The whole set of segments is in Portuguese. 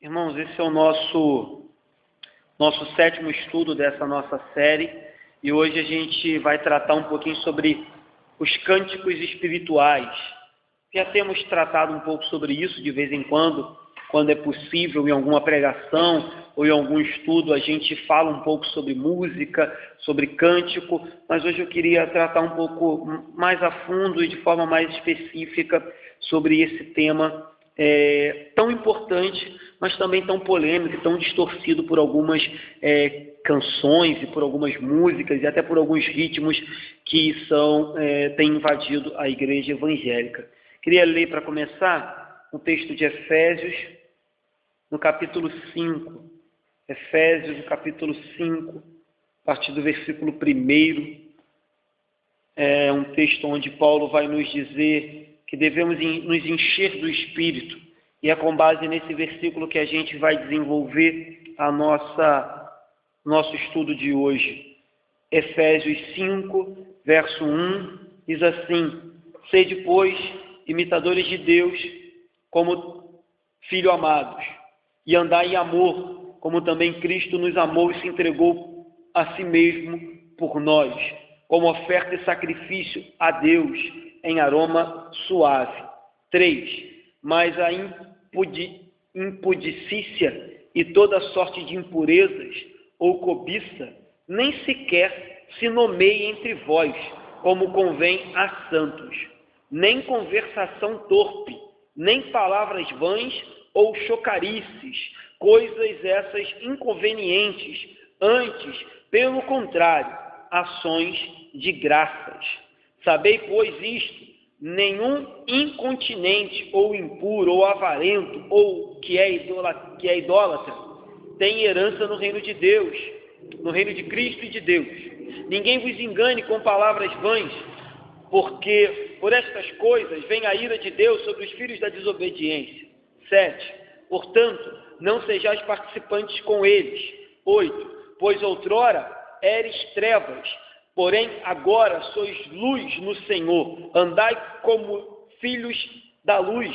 Irmãos, esse é o nosso sétimo estudo dessa nossa série, e hoje a gente vai tratar um pouquinho sobre os cânticos espirituais. Já temos tratado um pouco sobre isso de vez em quando é possível, em alguma pregação ou em algum estudo, a gente fala um pouco sobre música, sobre cântico, mas hoje eu queria tratar um pouco mais a fundo e de forma mais específica sobre esse tema tão importante, mas também tão polêmico e tão distorcido por algumas canções e por algumas músicas e até por alguns ritmos que têm invadido a igreja evangélica. Queria ler para começar o texto de Efésios, no capítulo 5. Efésios, no capítulo 5, a partir do versículo 1. É um texto onde Paulo vai nos dizer que devemos nos encher do Espírito, e é com base nesse versículo que a gente vai desenvolver nosso estudo de hoje. Efésios 5, verso 1, diz assim: sede, pois, imitadores de Deus, como filhos amados, e andai em amor, como também Cristo nos amou e se entregou a si mesmo por nós, como oferta e sacrifício a Deus em aroma suave. 3. Mas a impudicícia e toda sorte de impurezas ou cobiça nem sequer se nomeie entre vós, como convém a santos, nem conversação torpe, nem palavras vãs ou chocarices, coisas essas inconvenientes, antes, pelo contrário, ações de graças. Sabei, pois, isto: nenhum incontinente ou impuro ou avarento ou que é idólatra tem herança no reino de Deus, no reino de Cristo e de Deus. Ninguém vos engane com palavras vãs, porque por estas coisas vem a ira de Deus sobre os filhos da desobediência. 7. Portanto, não sejais participantes com eles. 8. Pois outrora eres trevas, porém agora sois luz no Senhor. Andai como filhos da luz,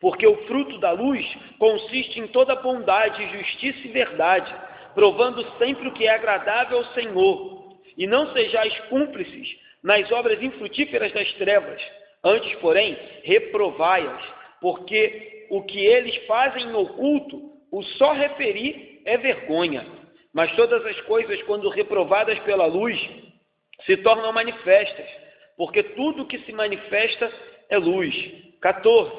porque o fruto da luz consiste em toda bondade, justiça e verdade, provando sempre o que é agradável ao Senhor. E não sejais cúmplices nas obras infrutíferas das trevas, antes, porém, reprovai-as, porque o que eles fazem em oculto, o só referir é vergonha. Mas todas as coisas, quando reprovadas pela luz, se tornam manifestas, porque tudo que se manifesta é luz. 14.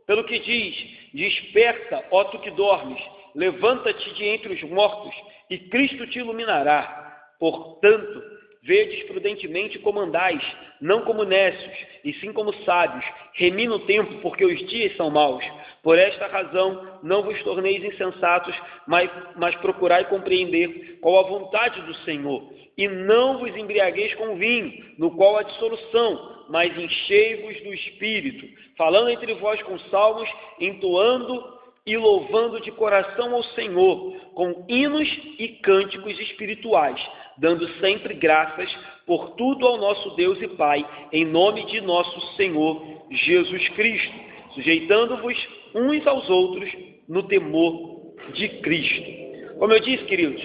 Pelo que diz: desperta, ó tu que dormes, levanta-te de entre os mortos, e Cristo te iluminará. Portanto, vedes prudentemente como andais, não como necios, e sim como sábios, remindo o tempo, porque os dias são maus. Por esta razão, não vos torneis insensatos, mas procurai compreender qual a vontade do Senhor. E não vos embriagueis com vinho, no qual há dissolução, mas enchei-vos do Espírito, falando entre vós com salmos, entoando e louvando de coração ao Senhor, com hinos e cânticos espirituais, dando sempre graças por tudo ao nosso Deus e Pai, em nome de nosso Senhor Jesus Cristo, sujeitando-vos uns aos outros no temor de Cristo. Como eu disse, queridos,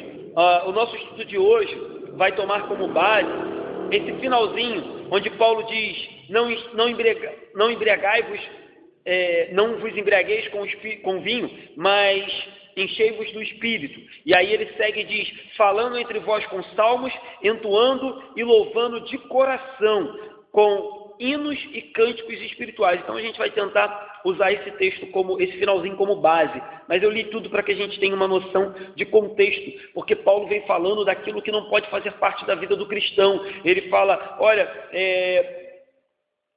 o nosso estudo de hoje vai tomar como base esse finalzinho, onde Paulo diz: não embriagai-vos, não vos embriagueis com vinho, mas enchei-vos do Espírito. E aí ele segue e diz: falando entre vós com salmos, entoando e louvando de coração, com hinos e cânticos espirituais. Então a gente vai tentar usar esse texto, esse finalzinho, como base, mas eu li tudo para que a gente tenha uma noção de contexto, porque Paulo vem falando daquilo que não pode fazer parte da vida do cristão. Ele fala: olha,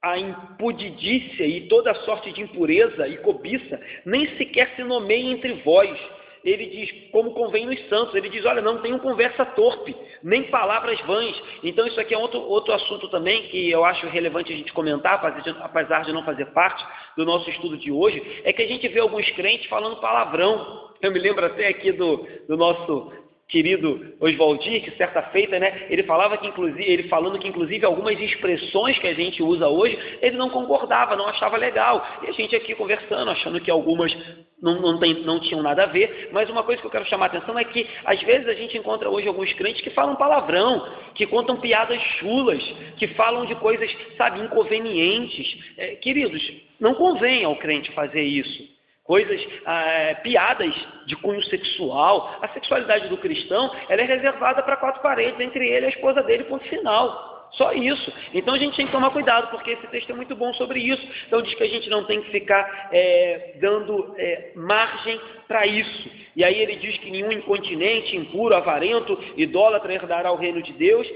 a impudicícia e toda sorte de impureza e cobiça nem sequer se nomeia entre vós. Ele diz, como convém nos santos. Ele diz: olha, não tenham conversa torpe, nem palavras vãs. Então isso aqui é outro assunto também que eu acho relevante a gente comentar, apesar de não fazer parte do nosso estudo de hoje, é que a gente vê alguns crentes falando palavrão. Eu me lembro até aqui do nosso querido Oswaldir, que certa feita, né, ele falava que inclusive algumas expressões que a gente usa hoje, ele não concordava, não achava legal. E a gente aqui conversando, achando que algumas não tinham nada a ver, mas uma coisa que eu quero chamar a atenção é que às vezes a gente encontra hoje alguns crentes que falam palavrão, que contam piadas chulas, que falam de coisas, sabe, inconvenientes. Queridos, não convém ao crente fazer isso. Coisas, piadas de cunho sexual. A sexualidade do cristão, ela é reservada para 4 paredes, entre ele e a esposa dele, ponto final. Só isso. Então a gente tem que tomar cuidado, porque esse texto é muito bom sobre isso. Então diz que a gente não tem que ficar dando margem para isso. E aí ele diz que nenhum incontinente, impuro, avarento, idólatra herdará o reino de Deus.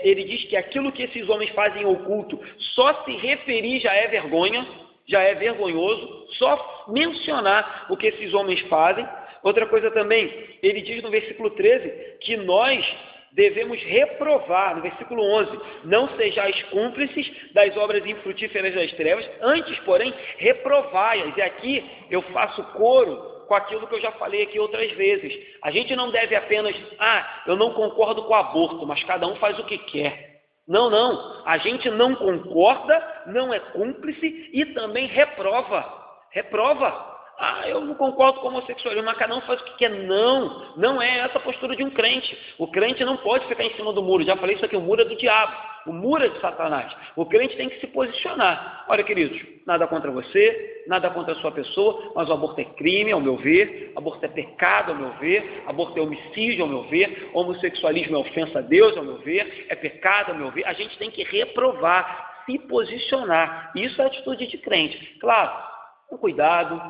Ele diz que aquilo que esses homens fazem em oculto, só se referir já é vergonha, já é vergonhoso, só mencionar o que esses homens fazem. Outra coisa também, ele diz no versículo 13, que nós devemos reprovar, no versículo 11, não sejais cúmplices das obras infrutíferas das trevas, antes, porém, reprovai-as. E aqui eu faço coro com aquilo que eu já falei aqui outras vezes. A gente não deve apenas, eu não concordo com o aborto, mas cada um faz o que quer. Não, a gente não concorda, não é cúmplice e também reprova. Eu não concordo com o homossexualismo, mas cada um faz o que quer. Não é essa a postura de um crente. O crente não pode ficar em cima do muro. Já falei isso aqui, o muro é do diabo, o muro é de Satanás. O crente tem que se posicionar. Olha, queridos, nada contra você, nada contra a sua pessoa, mas o aborto é crime, ao meu ver, aborto é pecado, ao meu ver, aborto é homicídio, ao meu ver, homossexualismo é ofensa a Deus, ao meu ver, é pecado, ao meu ver. A gente tem que reprovar, se posicionar. Isso é atitude de crente. Claro, com cuidado,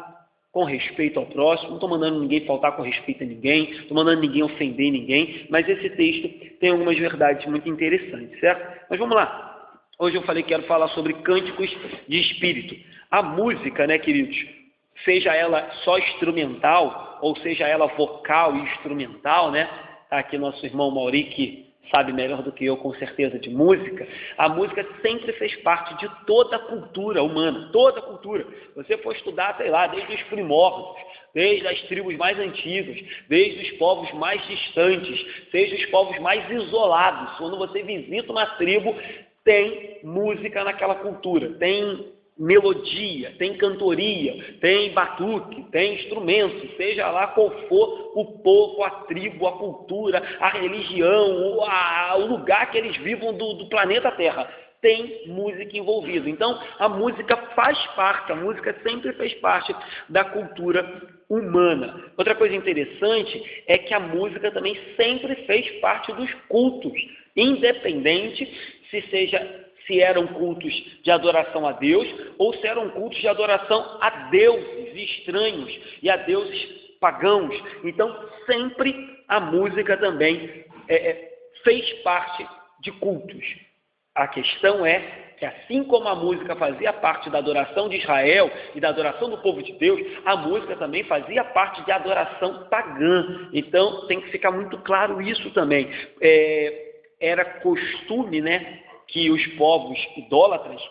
com respeito ao próximo, não estou mandando ninguém faltar com respeito a ninguém, estou mandando ninguém ofender ninguém, mas esse texto tem algumas verdades muito interessantes, certo? Mas vamos lá. Hoje eu falei que quero falar sobre cânticos de espírito. A música, né, queridos, seja ela só instrumental, ou seja ela vocal e instrumental, né? Tá aqui nosso irmão Mauri, que sabe melhor do que eu, com certeza, de música. A música sempre fez parte de toda a cultura humana, toda a cultura. Você for estudar, sei lá, desde os primórdios, desde as tribos mais antigas, desde os povos mais distantes, desde os povos mais isolados. Quando você visita uma tribo, tem música naquela cultura, tem melodia, tem cantoria, tem batuque, tem instrumento, seja lá qual for o povo, a tribo, a cultura, a religião, o lugar que eles vivam do planeta Terra, tem música envolvida. Então, a música faz parte, a música sempre fez parte da cultura humana. Outra coisa interessante é que a música também sempre fez parte dos cultos, independente se eram cultos de adoração a Deus ou se eram cultos de adoração a deuses estranhos e a deuses pagãos. Então, sempre a música também fez parte de cultos. A questão é que, assim como a música fazia parte da adoração de Israel e da adoração do povo de Deus, a música também fazia parte de adoração pagã. Então, tem que ficar muito claro isso também. Era costume, né, que os povos idólatras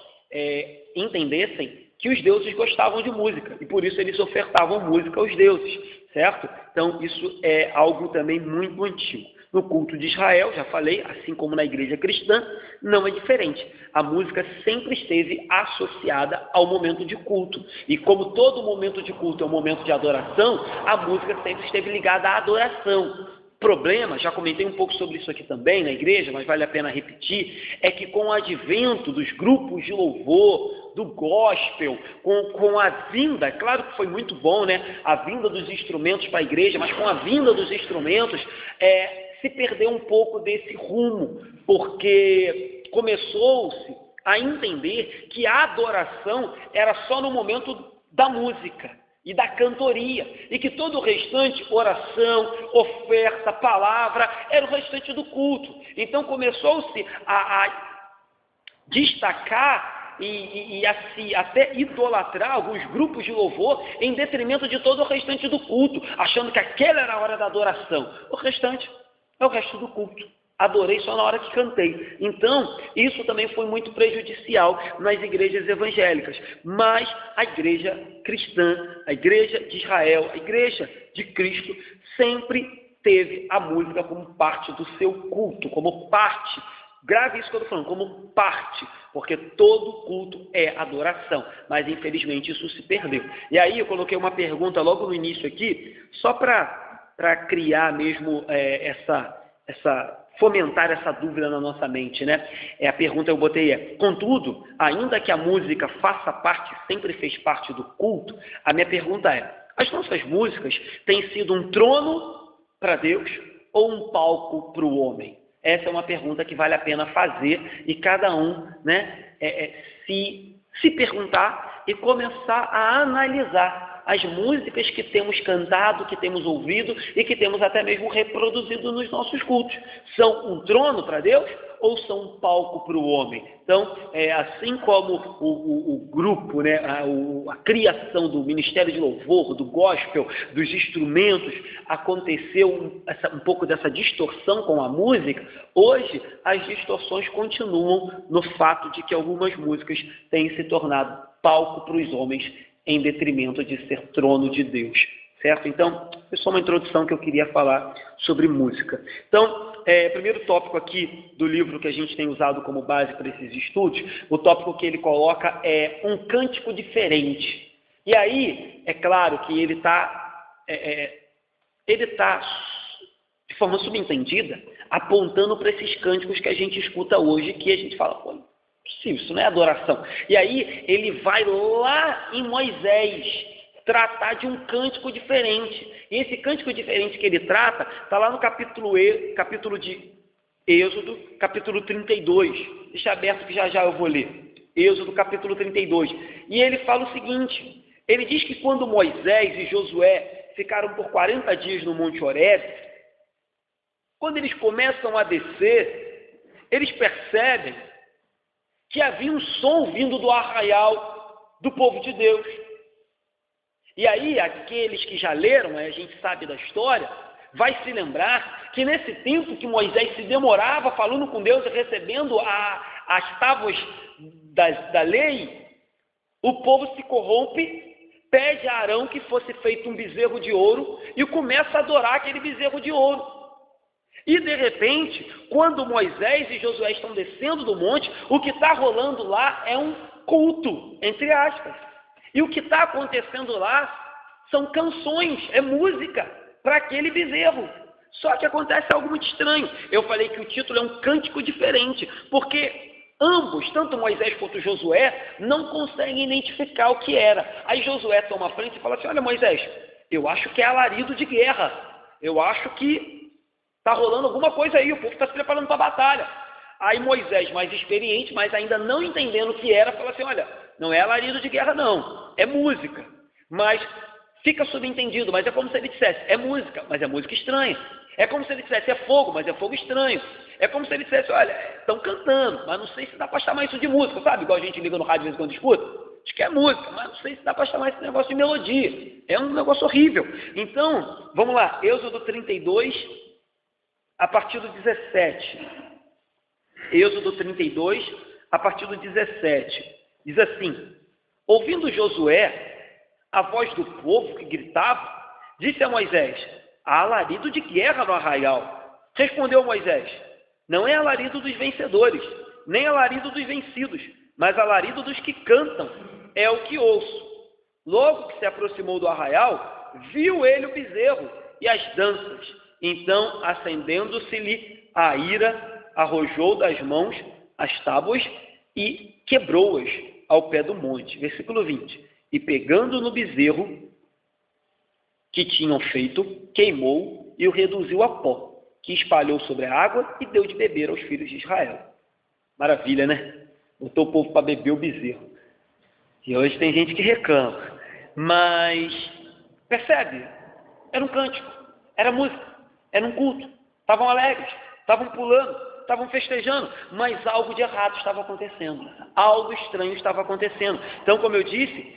entendessem que os deuses gostavam de música, e por isso eles ofertavam música aos deuses, certo? Então, isso é algo também muito antigo. No culto de Israel, já falei, assim como na igreja cristã, não é diferente. A música sempre esteve associada ao momento de culto. E como todo momento de culto é um momento de adoração, a música sempre esteve ligada à adoração. Problema, já comentei um pouco sobre isso aqui também na igreja, mas vale a pena repetir, é que com o advento dos grupos de louvor, do gospel, com a vinda, claro que foi muito bom, né, a vinda dos instrumentos para a igreja, mas com a vinda dos instrumentos, se perdeu um pouco desse rumo, porque começou-se a entender que a adoração era só no momento da música e da cantoria, e que todo o restante, oração, oferta, palavra, era o restante do culto. Então começou-se a destacar e a se até idolatrar alguns grupos de louvor em detrimento de todo o restante do culto, achando que aquela era a hora da adoração. O restante é o resto do culto. Adorei só na hora que cantei. Então, isso também foi muito prejudicial nas igrejas evangélicas. Mas a igreja cristã, a igreja de Israel, a igreja de Cristo, sempre teve a música como parte do seu culto, como parte. Grave isso que eu estou falando, como parte, porque todo culto é adoração, mas infelizmente isso se perdeu. E aí eu coloquei uma pergunta logo no início aqui, só para criar mesmo fomentar essa dúvida na nossa mente, né? A pergunta eu botei contudo, ainda que a música faça parte, sempre fez parte do culto, a minha pergunta as nossas músicas têm sido um trono para Deus ou um palco para o homem? Essa é uma pergunta que vale a pena fazer e cada um, né, se perguntar e começar a analisar as músicas que temos cantado, que temos ouvido e que temos até mesmo reproduzido nos nossos cultos. São um trono para Deus ou são um palco para o homem? Então, assim como o grupo, né, a criação do ministério de louvor, do gospel, dos instrumentos, aconteceu um pouco dessa distorção com a música, hoje as distorções continuam no fato de que algumas músicas têm se tornado palco para os homens em detrimento de ser trono de Deus, certo? Então, é só uma introdução que eu queria falar sobre música. Então, primeiro tópico aqui do livro que a gente tem usado como base para esses estudos, o tópico que ele coloca é um cântico diferente. E aí, é claro que ele está de forma subentendida, apontando para esses cânticos que a gente escuta hoje, que a gente fala, pô, isso não é adoração. E aí ele vai lá em Moisés tratar de um cântico diferente. E esse cântico diferente que ele trata está lá no capítulo de Êxodo, capítulo 32. Deixa aberto que já eu vou ler. Êxodo, capítulo 32. E ele fala o seguinte, ele diz que quando Moisés e Josué ficaram por 40 dias no Monte Horebe, quando eles começam a descer, eles percebem que havia um som vindo do arraial do povo de Deus. E aí, aqueles que já leram, a gente sabe da história, vai se lembrar que nesse tempo que Moisés se demorava falando com Deus e recebendo as tábuas da lei, o povo se corrompe, pede a Arão que fosse feito um bezerro de ouro e começa a adorar aquele bezerro de ouro. E de repente, quando Moisés e Josué estão descendo do monte, o que está rolando lá é um culto, entre aspas. E o que está acontecendo lá são canções, é música para aquele bezerro. Só que acontece algo muito estranho. Eu falei que o título é um cântico diferente, porque ambos, tanto Moisés quanto Josué, não conseguem identificar o que era. Aí Josué toma a frente e fala assim, olha Moisés, eu acho que é alarido de guerra, eu acho que está rolando alguma coisa aí, o povo está se preparando para a batalha. Aí Moisés, mais experiente, mas ainda não entendendo o que era, fala assim, olha, não é alarido de guerra não, é música. Mas fica subentendido, mas é como se ele dissesse, é música, mas é música estranha. É como se ele dissesse, é fogo, mas é fogo estranho. É como se ele dissesse, olha, estão cantando, mas não sei se dá para chamar isso de música, sabe? Igual a gente liga no rádio de vez em quando escuta. Diz que é música, mas não sei se dá para chamar esse negócio de melodia. É um negócio horrível. Então, vamos lá, Êxodo 32, a partir do 17. Êxodo 32, a partir do 17. Diz assim, ouvindo Josué a voz do povo que gritava, disse a Moisés, há alarido de guerra no arraial. Respondeu Moisés, não é alarido dos vencedores, nem alarido dos vencidos, mas alarido dos que cantam, é o que ouço. Logo que se aproximou do arraial, viu ele o bezerro e as danças. Então, acendendo-se-lhe a ira, arrojou das mãos as tábuas e quebrou-as ao pé do monte. Versículo 20. E pegando no bezerro que tinham feito, queimou e o reduziu a pó, que espalhou sobre a água e deu de beber aos filhos de Israel. Maravilha, né? Botou o povo para beber o bezerro. E hoje tem gente que reclama. Mas, percebe? Era um cântico, era música, era um culto. Estavam alegres, estavam pulando, estavam festejando, mas algo de errado estava acontecendo. Algo estranho estava acontecendo. Então, como eu disse,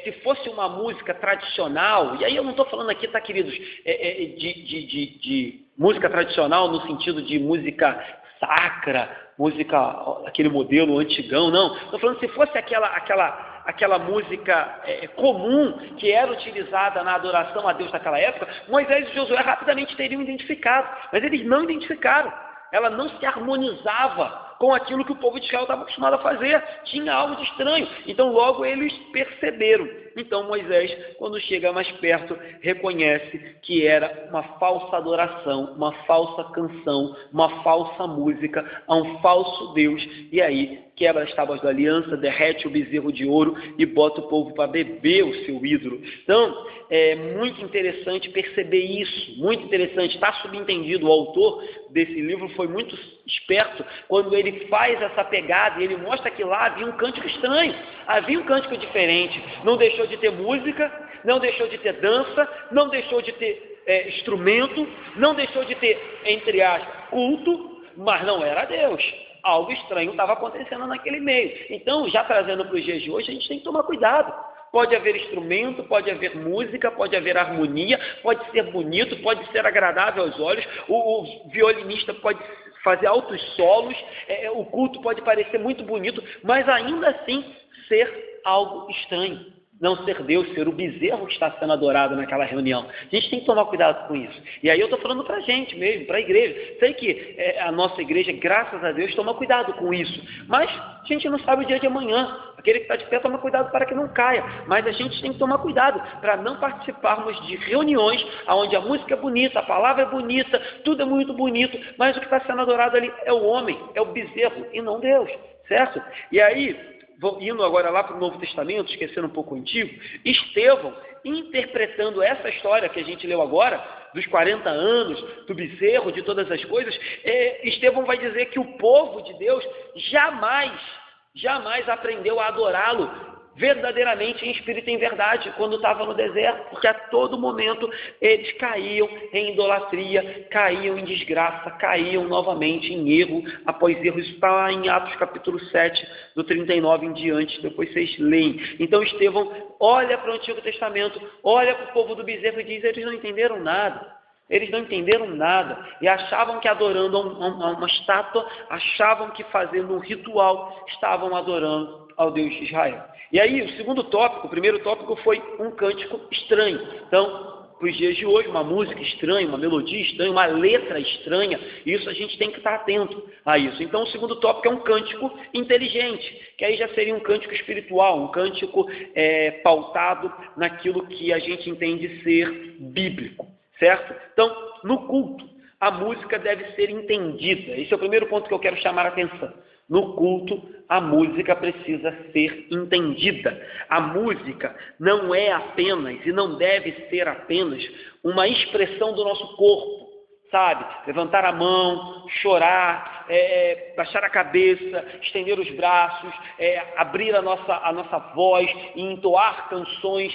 se fosse uma música tradicional, e aí eu não estou falando aqui, tá, queridos, de música tradicional no sentido de música sacra, música, aquele modelo antigão, não. Estou falando se fosse aquela aquela música comum que era utilizada na adoração a Deus naquela época, Moisés e Josué rapidamente teriam identificado, mas eles não identificaram. Ela não se harmonizava com aquilo que o povo de Israel estava acostumado a fazer. Tinha algo de estranho. Então, logo eles perceberam. Então, Moisés, quando chega mais perto, reconhece que era uma falsa adoração, uma falsa canção, uma falsa música a um falso Deus. E aí, quebra as tábuas da aliança, derrete o bezerro de ouro e bota o povo para beber o seu ídolo. Então, é muito interessante perceber isso, muito interessante. Está subentendido, o autor desse livro foi muito esperto quando ele faz essa pegada e ele mostra que lá havia um cântico estranho, havia um cântico diferente. Não deixou de ter música, não deixou de ter dança, não deixou de ter instrumento, não deixou de ter, entre aspas, culto, mas não era Deus. Algo estranho estava acontecendo naquele meio. Então, já trazendo para os dias de hoje, a gente tem que tomar cuidado. Pode haver instrumento, pode haver música, pode haver harmonia, pode ser bonito, pode ser agradável aos olhos, o violinista pode fazer altos solos, o culto pode parecer muito bonito, mas ainda assim ser algo estranho. Não ser Deus, ser o bezerro que está sendo adorado naquela reunião. A gente tem que tomar cuidado com isso. E aí eu estou falando para a gente mesmo, para a igreja. Sei que a nossa igreja, graças a Deus, toma cuidado com isso. Mas a gente não sabe o dia de amanhã. Aquele que está de pé toma cuidado para que não caia. Mas a gente tem que tomar cuidado para não participarmos de reuniões onde a música é bonita, a palavra é bonita, tudo é muito bonito, mas o que está sendo adorado ali é o homem, é o bezerro e não Deus, certo? E aí, indo agora lá para o Novo Testamento, esquecendo um pouco o Antigo, Estevão, interpretando essa história que a gente leu agora, dos 40 anos, do bezerro, de todas as coisas, Estevão vai dizer que o povo de Deus jamais aprendeu a adorá-lo verdadeiramente em espírito e em verdade, quando estava no deserto, porque a todo momento eles caíam em idolatria, caíam em desgraça, caíam novamente em erro, após erro. Isso está em Atos capítulo 7, do 39 em diante, depois vocês leem. Então Estevão olha para o Antigo Testamento, olha para o povo do bezerro e diz: eles não entenderam nada. Eles não entenderam nada e achavam que adorando a uma estátua, achavam que fazendo um ritual, estavam adorando ao Deus de Israel. E aí, o primeiro tópico foi um cântico estranho. Então, para os dias de hoje, uma música estranha, uma melodia estranha, uma letra estranha, isso a gente tem que estar atento a isso. Então, o segundo tópico é um cântico inteligente, que aí já seria um cântico espiritual, um cântico pautado naquilo que a gente entende ser bíblico, certo? Então, no culto, a música deve ser entendida. Esse é o primeiro ponto que eu quero chamar a atenção. No culto, a música precisa ser entendida. A música não é apenas e não deve ser apenas uma expressão do nosso corpo, sabe? Levantar a mão, chorar, baixar a cabeça, estender os braços, abrir a nossa voz e entoar canções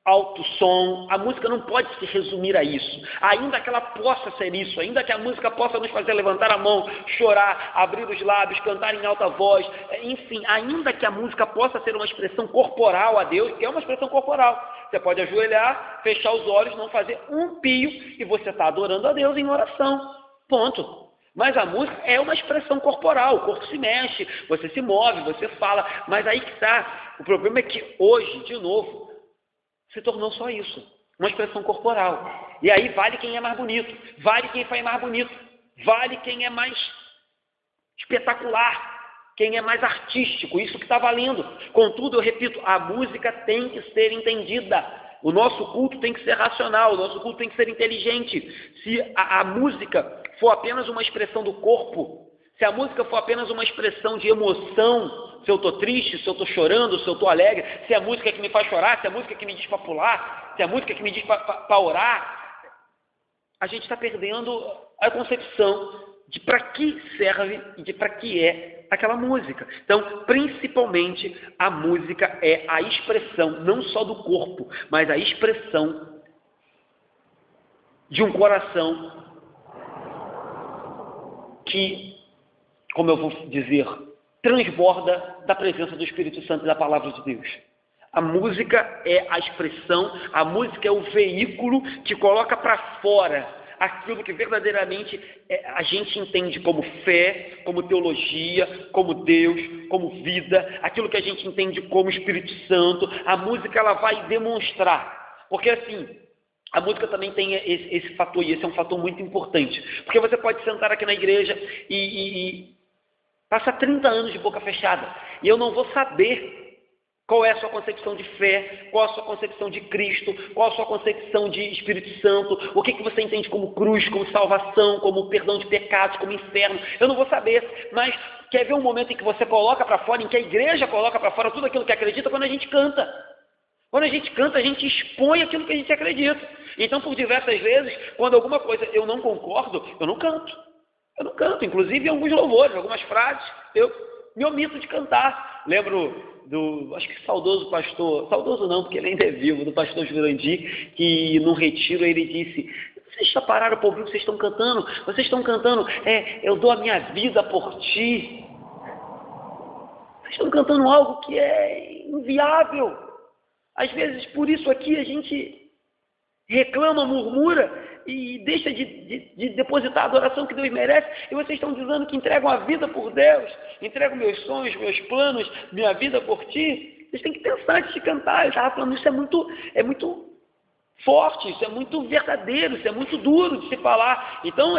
alto som. A música não pode se resumir a isso, ainda que ela possa ser isso, ainda que a música possa nos fazer levantar a mão, chorar, abrir os lábios, cantar em alta voz, enfim, ainda que a música possa ser uma expressão corporal a Deus, que é uma expressão corporal. Você pode ajoelhar, fechar os olhos, não fazer um pio e você está adorando a Deus em oração, ponto. Mas a música é uma expressão corporal, o corpo se mexe, você se move, você fala, mas aí que está. O problema é que hoje, de novo, se tornou só isso, uma expressão corporal. E aí vale quem é mais bonito, vale quem faz mais bonito, vale quem é mais espetacular, quem é mais artístico, isso que está valendo. Contudo, eu repito, a música tem que ser entendida. O nosso culto tem que ser racional, o nosso culto tem que ser inteligente. Se a música for apenas uma expressão do corpo, se a música for apenas uma expressão de emoção, se eu estou triste, se eu estou chorando, se eu estou alegre, se é a música que me faz chorar, se é a música que me diz para pular, se é a música que me diz para orar, a gente está perdendo a concepção de para que serve e de para que é aquela música. Então, principalmente, a música é a expressão, não só do corpo, mas a expressão de um coração que, como eu vou dizer, transborda da presença do Espírito Santo e da palavra de Deus. A música é a expressão, a música é o veículo que coloca para fora aquilo que verdadeiramente a gente entende como fé, como teologia, como Deus, como vida, aquilo que a gente entende como Espírito Santo. A música, ela vai demonstrar, porque assim, a música também tem esse fator, e esse é um fator muito importante, porque você pode sentar aqui na igreja e passar 30 anos de boca fechada, e eu não vou saber qual é a sua concepção de fé, qual a sua concepção de Cristo, qual a sua concepção de Espírito Santo, o que você entende como cruz, como salvação, como perdão de pecados, como inferno. Eu não vou saber, mas quer ver um momento em que você coloca para fora, em que a igreja coloca para fora tudo aquilo que acredita? Quando a gente canta. Quando a gente canta, a gente expõe aquilo que a gente acredita. Então, por diversas vezes, quando alguma coisa eu não concordo, eu não canto. Eu não canto, inclusive em alguns louvores, algumas frases, eu me omito de cantar. Lembro acho que saudoso pastor, saudoso não, porque ele ainda é vivo, do pastor Jurandir, que no retiro ele disse: vocês já pararam para ouvir o que vocês estão cantando? Vocês estão cantando, eu dou a minha vida por ti. Vocês estão cantando algo que é inviável. Às vezes, por isso aqui, a gente reclama, murmura e deixa de depositar a adoração que Deus merece, e vocês estão dizendo que entregam a vida por Deus, entregam meus sonhos, meus planos, minha vida por ti. Vocês têm que pensar antes de cantar. Eu estava falando, isso é muito forte, isso é muito verdadeiro, isso é muito duro de se falar. Então,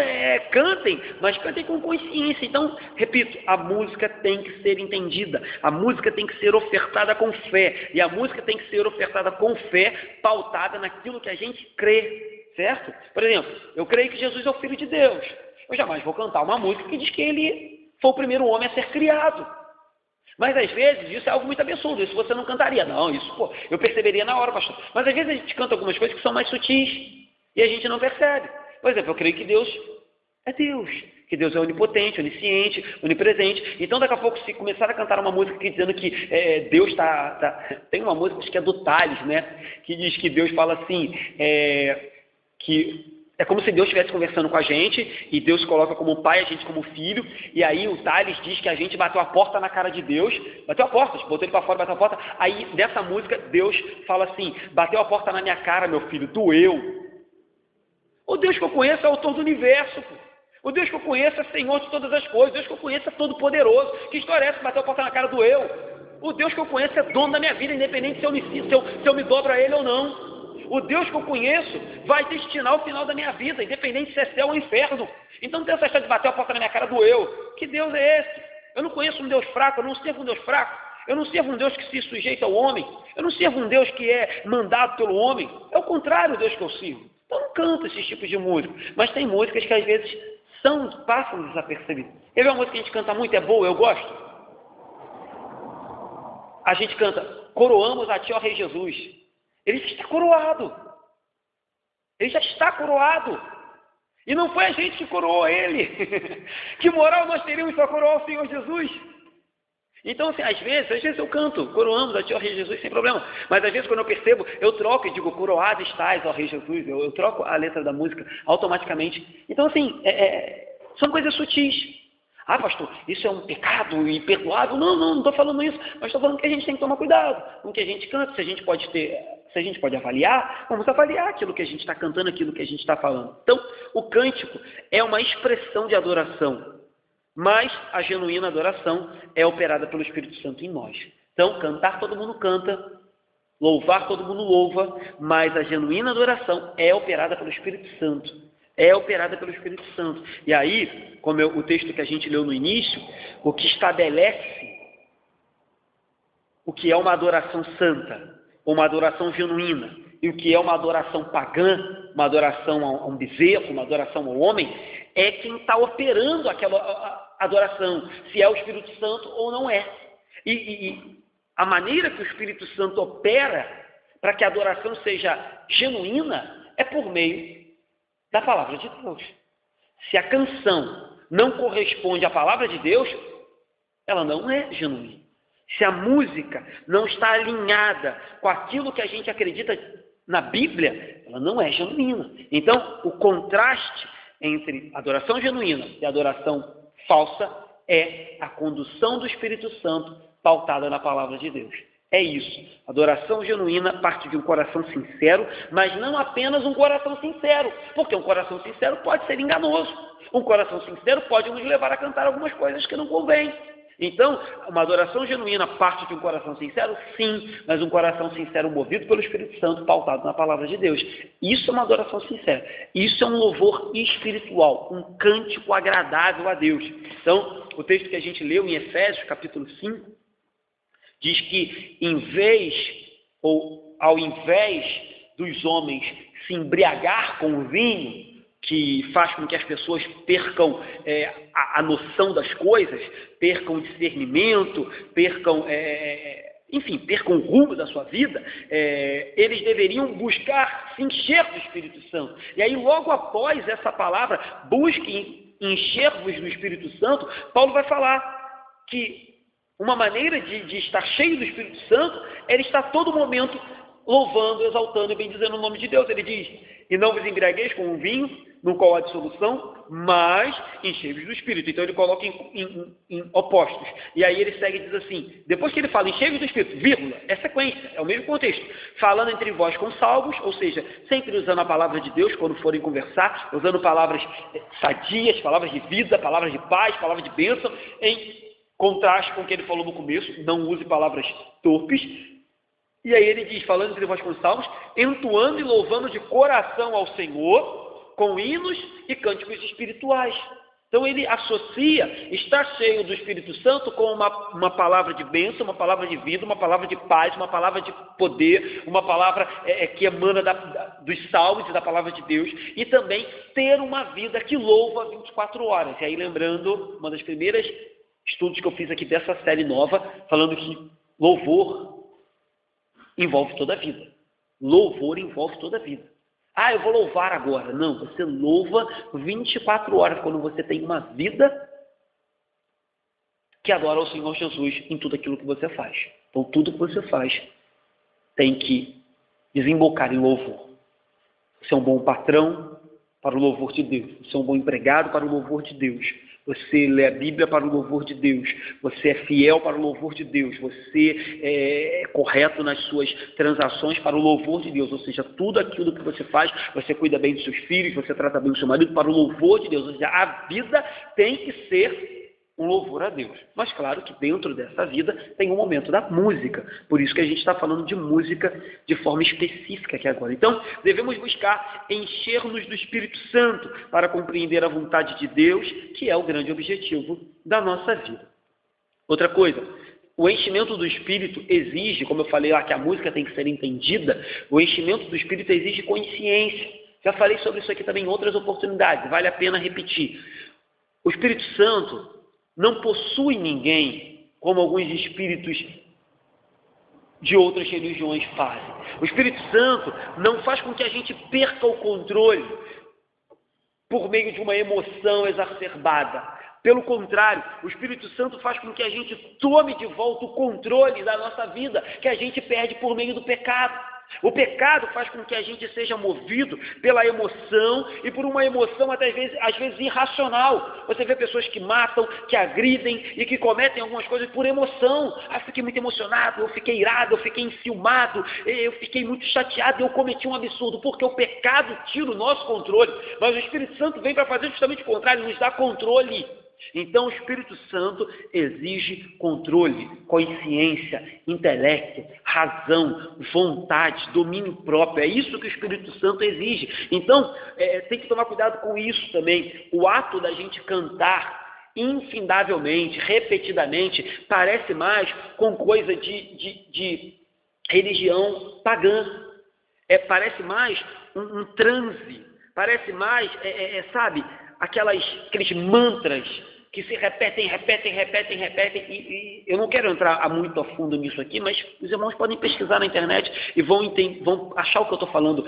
cantem, mas cantem com consciência. Então, repito, a música tem que ser entendida, a música tem que ser ofertada com fé, e a música tem que ser ofertada com fé, pautada naquilo que a gente crê. Certo? Por exemplo, eu creio que Jesus é o Filho de Deus. Eu jamais vou cantar uma música que diz que ele foi o primeiro homem a ser criado. Mas às vezes isso é algo muito absurdo, isso você não cantaria. Não, isso, eu perceberia na hora, pastor. Mas às vezes a gente canta algumas coisas que são mais sutis e a gente não percebe. Por exemplo, eu creio que Deus é Deus, que Deus é onipotente, onisciente, onipresente. Então daqui a pouco, se começar a cantar uma música dizendo que Deus tem uma música que é do Tales, né? Que diz que Deus fala assim, que é como se Deus estivesse conversando com a gente, e Deus coloca como pai, a gente como filho, e aí o Tales diz que a gente bateu a porta na cara de Deus, bateu a porta, botou ele para fora, bateu a porta, aí dessa música Deus fala assim: bateu a porta na minha cara, meu filho, doeu. O Deus que eu conheço é o autor do universo, pô. O Deus que eu conheço é Senhor de todas as coisas, o Deus que eu conheço é todo poderoso. Que história é essa que bateu a porta na cara, doeu? O Deus que eu conheço é dono da minha vida, independente se eu me dobro a ele ou não. O Deus que eu conheço vai destinar o final da minha vida, independente se é céu ou inferno. Então não tem essa história de bater a porta na minha cara, doeu. Que Deus é esse? Eu não conheço um Deus fraco, eu não sirvo um Deus fraco. Eu não sirvo um Deus que se sujeita ao homem. Eu não sirvo um Deus que é mandado pelo homem. É o contrário do Deus que eu sirvo. Então não canto esses tipos de música. Mas tem músicas que às vezes passam desapercebidas. Quer ver uma música que a gente canta muito, é boa, eu gosto? A gente canta: coroamos a ti, ó Rei Jesus. Ele já está coroado. Ele já está coroado. E não foi a gente que coroou ele. Que moral nós teríamos para coroar o Senhor Jesus? Então, assim, às vezes eu canto: coroamos a ti, ó Rei Jesus, sem problema. Mas às vezes, quando eu percebo, eu troco e digo: coroado estás, ó Rei Jesus. Eu troco a letra da música automaticamente. Então, assim, são coisas sutis. Ah, pastor, isso é um pecado imperdoável? Não estou falando isso. Mas estou falando que a gente tem que tomar cuidado com o que a gente canta. Se a gente pode avaliar, vamos avaliar aquilo que a gente está cantando, aquilo que a gente está falando. Então, o cântico é uma expressão de adoração, mas a genuína adoração é operada pelo Espírito Santo em nós. Então, cantar todo mundo canta, louvar todo mundo louva, mas a genuína adoração é operada pelo Espírito Santo. É operada pelo Espírito Santo. E aí, como o texto que a gente leu no início, o que estabelece o que é uma adoração santa, uma adoração genuína, e o que é uma adoração pagã, uma adoração a um bezerro, uma adoração ao homem, é quem está operando aquela adoração, se é o Espírito Santo ou não é. E a maneira que o Espírito Santo opera para que a adoração seja genuína é por meio da palavra de Deus. Se a canção não corresponde à palavra de Deus, ela não é genuína. Se a música não está alinhada com aquilo que a gente acredita na Bíblia, ela não é genuína. Então, o contraste entre adoração genuína e adoração falsa é a condução do Espírito Santo pautada na palavra de Deus. É isso. Adoração genuína parte de um coração sincero, mas não apenas um coração sincero, porque um coração sincero pode ser enganoso. Um coração sincero pode nos levar a cantar algumas coisas que não convêm. Então, uma adoração genuína parte de um coração sincero? Sim, mas um coração sincero movido pelo Espírito Santo, pautado na palavra de Deus. Isso é uma adoração sincera. Isso é um louvor espiritual, um cântico agradável a Deus. Então, o texto que a gente leu em Efésios, capítulo 5, diz que ao invés dos homens se embriagar com o vinho, que faz com que as pessoas percam a noção das coisas, percam o discernimento, percam o rumo da sua vida, eles deveriam buscar se encher do Espírito Santo. E aí, logo após essa palavra, busquem encher-vos do Espírito Santo, Paulo vai falar que uma maneira de estar cheio do Espírito Santo é ele estar todo momento louvando, exaltando e bendizendo o nome de Deus. Ele diz: e não vos embriagueis com o vinho, no qual há dissolução, mas enchei-vos do Espírito. Então ele coloca em opostos. E aí ele segue e diz assim, depois que ele fala enchei-vos do Espírito, vírgula, é sequência, é o mesmo contexto. Falando entre vós com salmos, ou seja, sempre usando a palavra de Deus quando forem conversar, usando palavras sadias, palavras de vida, palavras de paz, palavras de bênção, em contraste com o que ele falou no começo, não use palavras torpes. E aí ele diz, falando entre vós com salmos, entoando e louvando de coração ao Senhor, com hinos e cânticos espirituais. Então ele associa estar cheio do Espírito Santo com uma palavra de bênção, uma palavra de vida, uma palavra de paz, uma palavra de poder, uma palavra que emana dos salmos e da palavra de Deus, e também ter uma vida que louva 24 horas. E aí lembrando, uma das primeiras estudos que eu fiz aqui dessa série nova, falando que louvor envolve toda a vida. Louvor envolve toda a vida. Ah, eu vou louvar agora. Não, você louva 24 horas quando você tem uma vida que adora o Senhor Jesus em tudo aquilo que você faz. Então, tudo que você faz tem que desembocar em louvor. Você é um bom patrão para o louvor de Deus. Você é um bom empregado para o louvor de Deus. Você lê a Bíblia para o louvor de Deus. Você é fiel para o louvor de Deus. Você é correto nas suas transações para o louvor de Deus. Ou seja, tudo aquilo que você faz, você cuida bem dos seus filhos, você trata bem o seu marido para o louvor de Deus. Ou seja, a vida tem que ser um louvor a Deus. Mas claro que dentro dessa vida tem um momento da música. Por isso que a gente está falando de música de forma específica aqui agora. Então, devemos buscar encher-nos do Espírito Santo para compreender a vontade de Deus, que é o grande objetivo da nossa vida. Outra coisa, o enchimento do Espírito exige, como eu falei lá, que a música tem que ser entendida, o enchimento do Espírito exige consciência. Já falei sobre isso aqui também em outras oportunidades, vale a pena repetir. O Espírito Santo não possui ninguém, como alguns espíritos de outras religiões fazem. O Espírito Santo não faz com que a gente perca o controle por meio de uma emoção exacerbada. Pelo contrário, o Espírito Santo faz com que a gente tome de volta o controle da nossa vida, que a gente perde por meio do pecado. O pecado faz com que a gente seja movido pela emoção e por uma emoção às vezes irracional. Você vê pessoas que matam, que agridem e que cometem algumas coisas por emoção. Ah, eu fiquei muito emocionado, eu fiquei irado, eu fiquei enciumado, eu fiquei muito chateado, eu cometi um absurdo, porque o pecado tira o nosso controle. Mas o Espírito Santo vem para fazer justamente o contrário, nos dá controle. Então o Espírito Santo exige controle, consciência, intelecto, razão, vontade, domínio próprio. É isso que o Espírito Santo exige. Então tem que tomar cuidado com isso também. O ato da gente cantar infindavelmente, repetidamente, parece mais com coisa de religião pagã. Parece mais um transe, parece mais, sabe, aqueles mantras que se repetem, e eu não quero entrar muito a fundo nisso aqui, mas os irmãos podem pesquisar na internet e vão achar o que eu estou falando.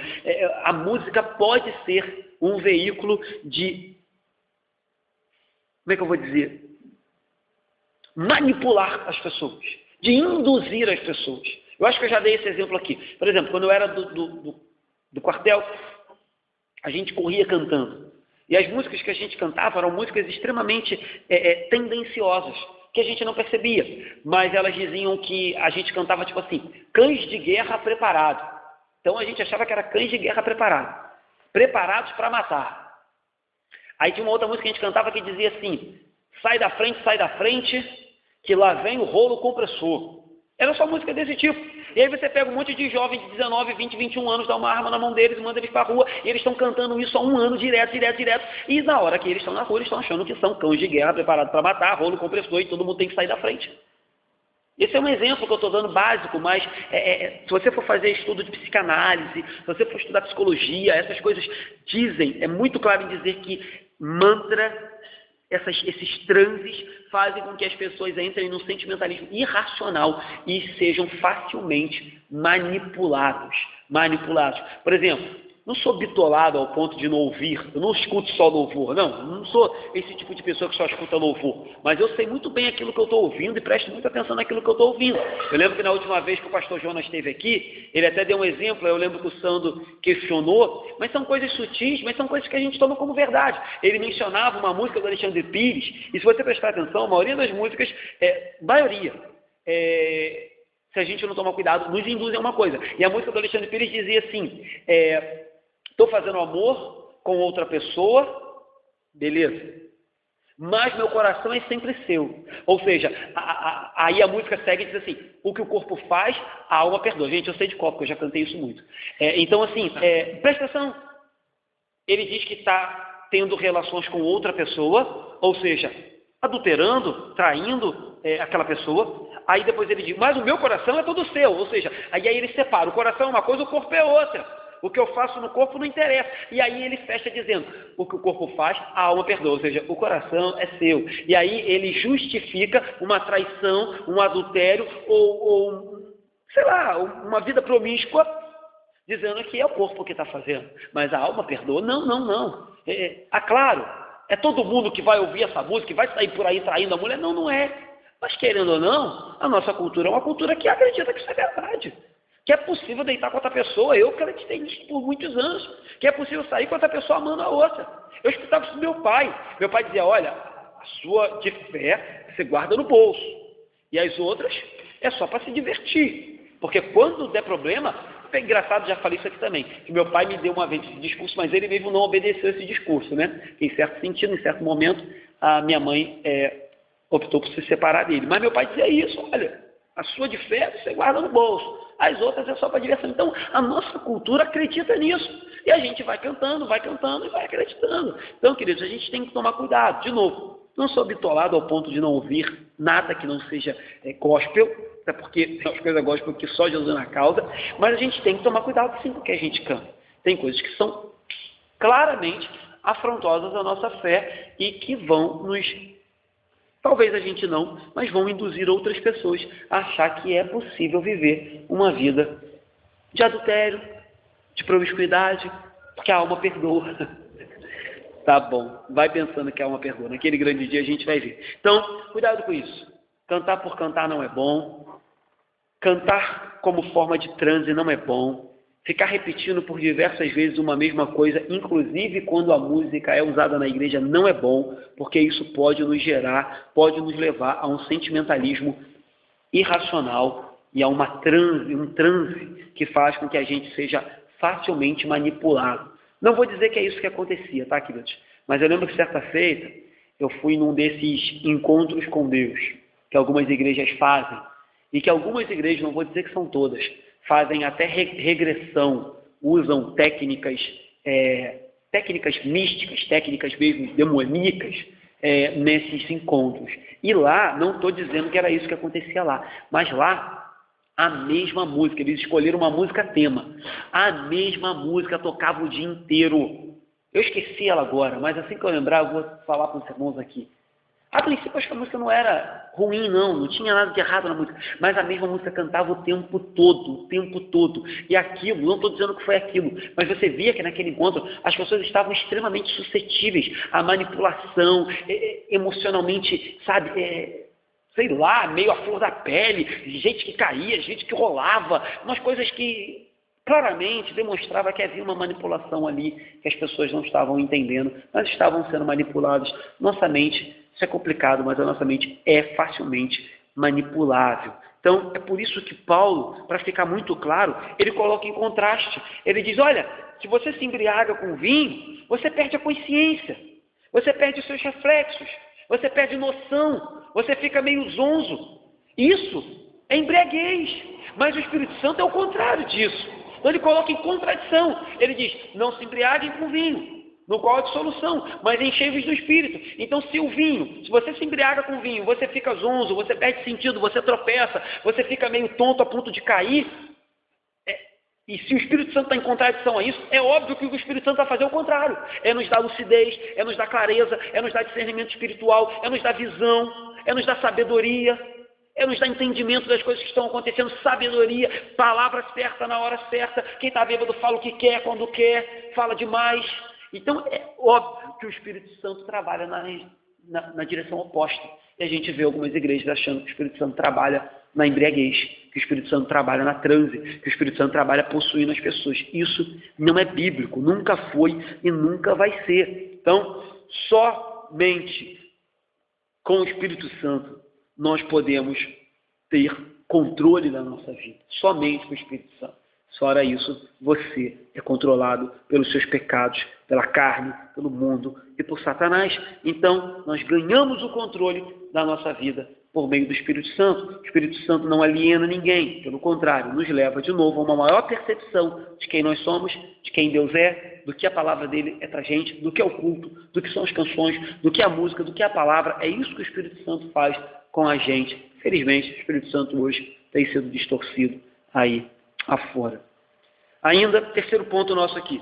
A música pode ser um veículo de, como é que eu vou dizer, manipular as pessoas, de induzir as pessoas. Eu acho que eu já dei esse exemplo aqui. Por exemplo, quando eu era do quartel, a gente corria cantando. E as músicas que a gente cantava eram músicas extremamente tendenciosas, que a gente não percebia, mas elas diziam que a gente cantava tipo assim, cães de guerra preparados. Então a gente achava que era cães de guerra preparados, preparados para matar. Aí tinha uma outra música que a gente cantava que dizia assim, sai da frente, que lá vem o rolo compressor. Era só música desse tipo. E aí você pega um monte de jovens de 19, 20, 21 anos, dá uma arma na mão deles e manda eles para a rua, e eles estão cantando isso há um ano, direto, e na hora que eles estão na rua, eles estão achando que são cães de guerra preparados para matar, rolo compressor, e todo mundo tem que sair da frente. Esse é um exemplo que eu estou dando básico, mas se você for fazer estudo de psicanálise, se você for estudar psicologia, essas coisas dizem, é muito claro em dizer que mantra, esses transes fazem com que as pessoas entrem num sentimentalismo irracional e sejam facilmente manipulados. Por exemplo, não sou bitolado ao ponto de não ouvir, eu não escuto só louvor, não sou esse tipo de pessoa que só escuta louvor, mas eu sei muito bem aquilo que eu estou ouvindo e presto muita atenção naquilo que eu estou ouvindo. Eu lembro que na última vez que o pastor Jonas esteve aqui, ele até deu um exemplo, eu lembro que o Sandro questionou, mas são coisas sutis, mas são coisas que a gente toma como verdade. Ele mencionava uma música do Alexandre Pires, e se você prestar atenção, a maioria das músicas, se a gente não tomar cuidado, nos induzem a uma coisa. E a música do Alexandre Pires dizia assim, estou fazendo amor com outra pessoa, beleza, mas meu coração é sempre seu. Ou seja, aí a música segue e diz assim, o que o corpo faz, a alma perdoa. Gente, eu sei de qual, porque eu já cantei isso muito. Então, assim, presta atenção. Ele diz que está tendo relações com outra pessoa, ou seja, adulterando, traindo aquela pessoa. Aí depois ele diz, mas o meu coração é todo seu. Ou seja, aí ele separa, o coração é uma coisa, o corpo é outra. O que eu faço no corpo não interessa. E aí ele fecha dizendo, o que o corpo faz, a alma perdoa. Ou seja, o coração é seu. E aí ele justifica uma traição, um adultério, ou sei lá, uma vida promíscua, dizendo que é o corpo que está fazendo. Mas a alma perdoa? Não. Claro, é todo mundo que vai ouvir essa música, que vai sair por aí traindo a mulher? Não é. Mas querendo ou não, a nossa cultura é uma cultura que acredita que isso é verdade. Que é possível deitar com outra pessoa, eu acreditei nisso por muitos anos, que é possível sair com outra pessoa amando a outra. Eu escutava isso do meu pai dizia, olha, a sua de fé você guarda no bolso, e as outras é só para se divertir, porque quando der problema, é engraçado, já falei isso aqui também, que meu pai me deu uma vez esse discurso, mas ele mesmo não obedeceu esse discurso, né? Em certo sentido, em certo momento, a minha mãe optou por se separar dele, mas meu pai dizia isso, olha, a sua de fé você guarda no bolso, as outras é só para diversão. Então, a nossa cultura acredita nisso. E a gente vai cantando e vai acreditando. Então, queridos, a gente tem que tomar cuidado. De novo, não sou bitolado ao ponto de não ouvir nada que não seja gospel, até porque tem as coisas gospel que só Jesus na causa, mas a gente tem que tomar cuidado sim com o que a gente canta. Tem coisas que são claramente afrontosas à nossa fé e que vão nos... Talvez a gente não, mas vão induzir outras pessoas a achar que é possível viver uma vida de adultério, de promiscuidade, porque a alma perdoa. Tá bom, vai pensando que a alma perdoa. Naquele grande dia a gente vai ver. Então, cuidado com isso. Cantar por cantar não é bom. Cantar como forma de transe não é bom. Ficar repetindo por diversas vezes uma mesma coisa, inclusive quando a música é usada na igreja, não é bom, porque isso pode nos levar a um sentimentalismo irracional e a um transe que faz com que a gente seja facilmente manipulado. Não vou dizer que é isso que acontecia, tá, queridos? Mas eu lembro que certa feita eu fui num desses encontros com Deus, que algumas igrejas fazem, e que algumas igrejas, não vou dizer que são todas, fazem até regressão, usam técnicas místicas, técnicas mesmo demoníacas nesses encontros. E lá, não estou dizendo que era isso que acontecia lá, mas lá, a mesma música, eles escolheram uma música tema, a mesma música tocava o dia inteiro. Eu esqueci ela agora, mas assim que eu lembrar, eu vou falar para os irmãos aqui. A princípio, acho que a música não era ruim, não tinha nada de errado na música, mas a mesma música cantava o tempo todo, e aquilo, não estou dizendo que foi aquilo, mas você via que naquele encontro as pessoas estavam extremamente suscetíveis à manipulação, emocionalmente, sabe, sei lá, meio à flor da pele, gente que caía, gente que rolava, umas coisas que claramente demonstrava que havia uma manipulação ali, que as pessoas não estavam entendendo, mas estavam sendo manipuladas. Nossa mente Isso é complicado, mas a nossa mente é facilmente manipulável. Então, é por isso que Paulo, para ficar muito claro, ele coloca em contraste. Ele diz, olha, se você se embriaga com vinho, você perde a consciência, você perde os seus reflexos, você perde noção, você fica meio zonzo. Isso é embriaguez, mas o Espírito Santo é o contrário disso. Então ele coloca em contradição. Ele diz, não se embriaguem com vinho, no qual há dissolução, mas enchei-vos do Espírito. Então, se o vinho, se você se embriaga com vinho, você fica zonzo, você perde sentido, você tropeça, você fica meio tonto a ponto de cair, e se o Espírito Santo está em contradição a isso, é óbvio que o Espírito Santo vai fazer o contrário. É nos dar lucidez, é nos dar clareza, é nos dar discernimento espiritual, é nos dar visão, é nos dar sabedoria, é nos dar entendimento das coisas que estão acontecendo, sabedoria, palavra certa na hora certa. Quem está bêbado fala o que quer, quando quer, fala demais. Então, é óbvio que o Espírito Santo trabalha na direção oposta. E a gente vê algumas igrejas achando que o Espírito Santo trabalha na embriaguez, que o Espírito Santo trabalha na transe, que o Espírito Santo trabalha possuindo as pessoas. Isso não é bíblico, nunca foi e nunca vai ser. Então, somente com o Espírito Santo nós podemos ter controle da nossa vida. Somente com o Espírito Santo. Fora isso, você é controlado pelos seus pecados, pela carne, pelo mundo e por Satanás. Então, nós ganhamos o controle da nossa vida por meio do Espírito Santo. O Espírito Santo não aliena ninguém, pelo contrário, nos leva de novo a uma maior percepção de quem nós somos, de quem Deus é, do que a palavra dele é para a gente, do que é o culto, do que são as canções, do que é a música, do que é a palavra. É isso que o Espírito Santo faz com a gente. Felizmente, o Espírito Santo hoje tem sido distorcido aí afora. Ainda, terceiro ponto nosso aqui,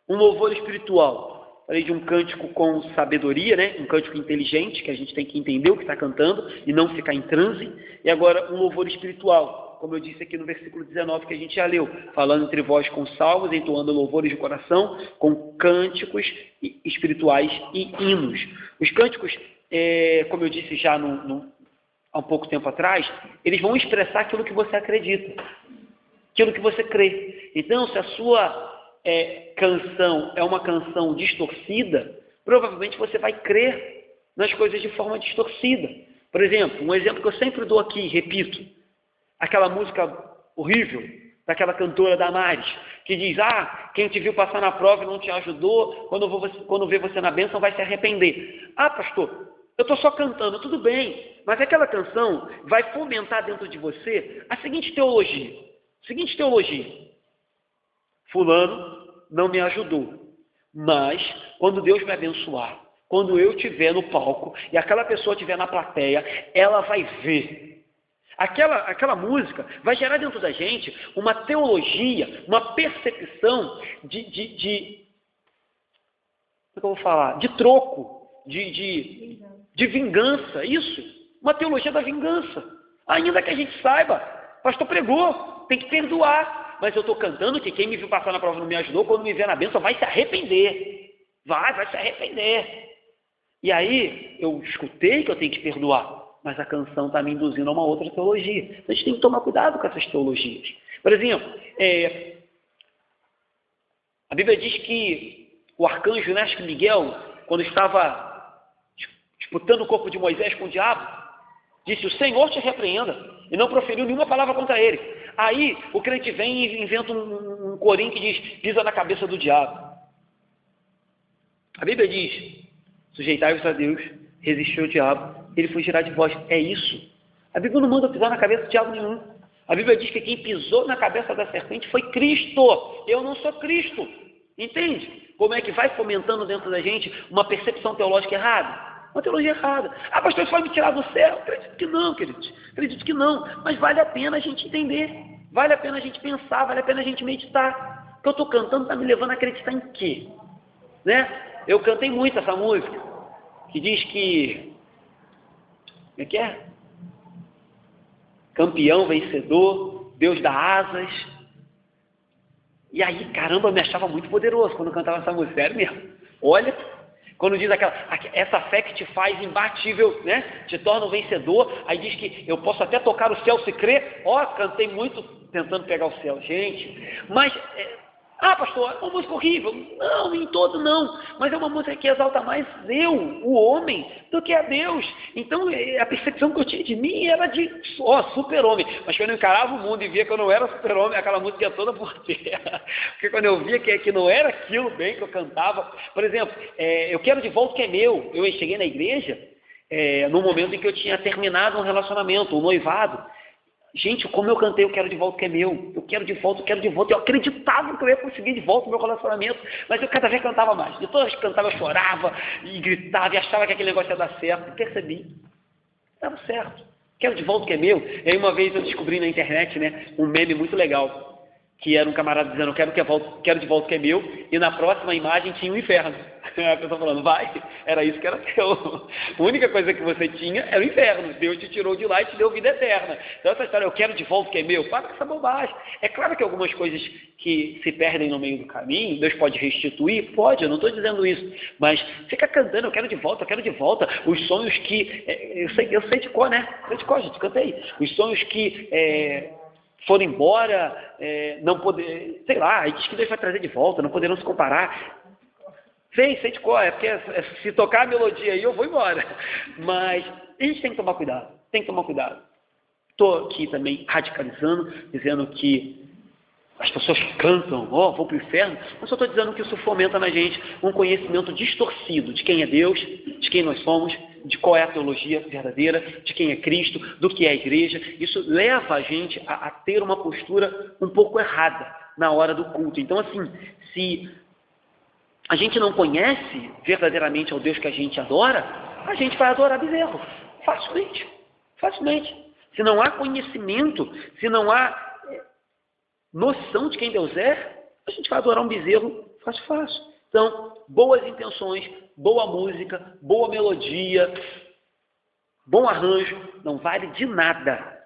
um louvor espiritual. Falei de um cântico com sabedoria, né? Um cântico inteligente, que a gente tem que entender o que está cantando e não ficar em transe. E agora, um louvor espiritual, como eu disse aqui no versículo 19 que a gente já leu, falando entre vós com salmos, entoando louvores de coração, com cânticos espirituais e hinos. Os cânticos, como eu disse já há um pouco tempo atrás, eles vão expressar aquilo que você acredita, aquilo que você crê. Então, se a sua canção é uma canção distorcida, provavelmente você vai crer nas coisas de forma distorcida. Por exemplo, um exemplo que eu sempre dou aqui, repito, aquela música horrível daquela cantora Damares, que diz, quem te viu passar na prova e não te ajudou, quando vê você na bênção vai se arrepender. Pastor, eu estou só cantando, tudo bem, mas aquela canção vai fomentar dentro de você a seguinte teologia. Fulano não me ajudou, mas quando Deus me abençoar, quando eu estiver no palco e aquela pessoa estiver na plateia, ela vai ver. Aquela música vai gerar dentro da gente uma teologia, uma percepção de como é que eu vou falar? De troco, de vingança, isso. Uma teologia da vingança. Ainda que a gente saiba, pastor pregou, tem que perdoar. Mas eu estou cantando que quem me viu passar na prova não me ajudou, quando me ver na bênção vai se arrepender. Vai se arrepender. E aí, eu escutei que eu tenho que perdoar, mas a canção está me induzindo a uma outra teologia. Então, a gente tem que tomar cuidado com essas teologias. Por exemplo, a Bíblia diz que o arcanjo, né, acho que Miguel, quando estava disputando o corpo de Moisés com o diabo, disse, o Senhor te repreenda, e não proferiu nenhuma palavra contra ele. Aí o crente vem e inventa um corinho que diz, pisa na cabeça do diabo. A Bíblia diz, sujeitai-vos a Deus, resistiu ao diabo, ele fugirá de vós. É isso. A Bíblia não manda pisar na cabeça do diabo nenhum. A Bíblia diz que quem pisou na cabeça da serpente foi Cristo. Eu não sou Cristo. Entende? Como é que vai fomentando dentro da gente uma percepção teológica errada? Uma teologia errada. Pastor, isso vai me tirar do céu? Acredito que não, queridos. Acredito que não. Mas vale a pena a gente entender. Vale a pena a gente pensar. Vale a pena a gente meditar. O que eu estou cantando está me levando a acreditar em quê? Né? Eu cantei muito essa música, que diz que... Como é que é? Campeão, vencedor, Deus dá asas. E aí, caramba, eu me achava muito poderoso quando eu cantava essa música. Sério mesmo. Olha... Quando diz essa fé que te faz imbatível, né? Te torna um vencedor, aí diz que eu posso até tocar o céu se crer. Cantei muito tentando pegar o céu, gente. Mas Ah, pastor, é uma música horrível. Não, em todo não. Mas é uma música que exalta mais eu, o homem, do que a Deus. Então, a percepção que eu tinha de mim era de super-homem. Mas quando eu encarava o mundo e via que eu não era super-homem, aquela música ia toda por terra. Porque quando eu via que não era aquilo bem que eu cantava... Por exemplo, eu quero de volta o que é meu. Eu cheguei na igreja no momento em que eu tinha terminado um relacionamento, um noivado. Gente, como eu cantei, eu quero de volta o que é meu. Eu quero de volta, eu quero de volta. Eu acreditava que eu ia conseguir de volta o meu relacionamento. Mas eu cada vez cantava mais. De todas as que cantava, eu chorava e gritava e achava que aquele negócio ia dar certo. E percebi. Dava certo. Quero de volta o que é meu. E aí uma vez eu descobri na internet, né, um meme muito legal. Que era um camarada dizendo, eu quero de volta o que é meu. E na próxima imagem tinha o inferno. A pessoa falando, vai, era isso que era teu. A única coisa que você tinha era o inferno. Deus te tirou de lá e te deu vida eterna. Então essa história, eu quero de volta o que é meu, para com essa bobagem. É claro que algumas coisas que se perdem no meio do caminho, Deus pode restituir? Pode, eu não estou dizendo isso. Mas fica cantando, eu quero de volta, os sonhos que... eu sei de cor, né? Sei de cor, gente, cantei. Os sonhos que... foram embora, não poder, sei lá, aí diz que Deus vai trazer de volta, não poderão se comparar. Sei de cor, porque se tocar a melodia aí eu vou embora. Mas a gente tem que tomar cuidado, Estou aqui também radicalizando, dizendo que as pessoas cantam, vou para o inferno, mas só estou dizendo que isso fomenta na gente um conhecimento distorcido de quem é Deus, de quem nós somos, de qual é a teologia verdadeira, de quem é Cristo, do que é a igreja. Isso leva a gente a ter uma postura um pouco errada na hora do culto. Então, assim, se a gente não conhece verdadeiramente ao Deus que a gente adora, a gente vai adorar bezerro, facilmente. Se não há conhecimento, se não há noção de quem Deus é, a gente vai adorar um bezerro fácil. Então, boas intenções, boa música, boa melodia, bom arranjo, não vale de nada,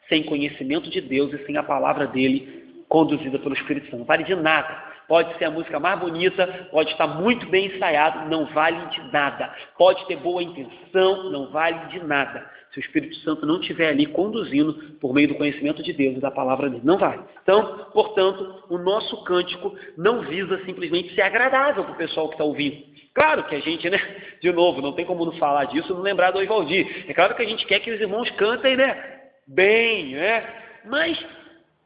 sem conhecimento de Deus e sem a palavra dele conduzida pelo Espírito Santo. Não vale de nada. Pode ser a música mais bonita, pode estar muito bem ensaiado, não vale de nada. Pode ter boa intenção, não vale de nada. Se o Espírito Santo não estiver ali conduzindo por meio do conhecimento de Deus e da palavra dele, não vale. Então, portanto, o nosso cântico não visa simplesmente ser agradável para o pessoal que está ouvindo. Claro que a gente, né, de novo, não tem como não falar disso, não lembrar do Oswaldir. É claro que a gente quer que os irmãos cantem, né, bem, né, mas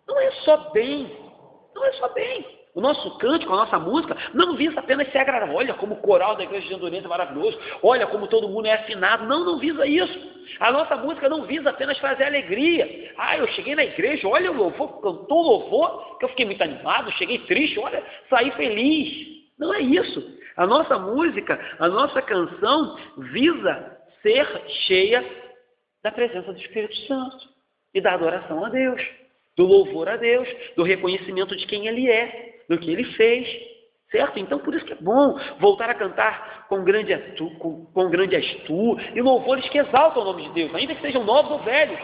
não é só bem. O nosso cântico, a nossa música, não visa apenas ser agradável. Olha como o coral da igreja de Andorinhas é maravilhoso. Olha como todo mundo é afinado. Não visa isso. A nossa música não visa apenas fazer alegria. Eu cheguei na igreja, olha o louvor, cantou o louvor, que eu fiquei muito animado, cheguei triste, olha, saí feliz. Não é isso. A nossa música, a nossa canção visa ser cheia da presença do Espírito Santo e da adoração a Deus, do louvor a Deus, do reconhecimento de quem Ele é, do que Ele fez, certo? Então, por isso que é bom voltar a cantar com grande astu e louvores que exaltam o nome de Deus, ainda que sejam novos ou velhos.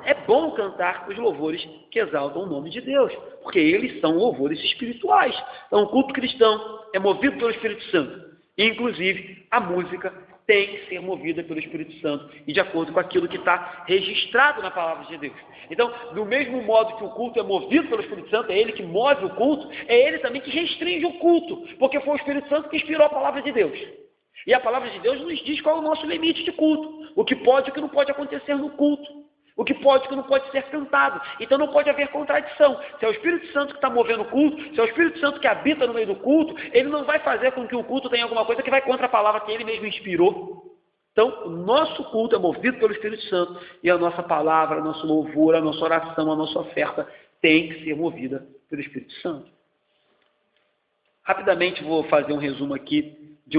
É bom cantar os louvores que exaltam o nome de Deus, porque eles são louvores espirituais. Então, o culto cristão é movido pelo Espírito Santo. E, inclusive, a música tem que ser movida pelo Espírito Santo e de acordo com aquilo que está registrado na palavra de Deus. Então, do mesmo modo que o culto é movido pelo Espírito Santo, é Ele que move o culto, é Ele também que restringe o culto, porque foi o Espírito Santo que inspirou a palavra de Deus. E a palavra de Deus nos diz qual é o nosso limite de culto, o que pode e o que não pode acontecer no culto, o que pode e o que não pode ser cantado. Então não pode haver contradição. Se é o Espírito Santo que está movendo o culto, se é o Espírito Santo que habita no meio do culto, ele não vai fazer com que o culto tenha alguma coisa que vai contra a palavra que ele mesmo inspirou. Então, o nosso culto é movido pelo Espírito Santo e a nossa palavra, o nosso louvor, a nossa oração, a nossa oferta tem que ser movida pelo Espírito Santo. Rapidamente vou fazer um resumo aqui de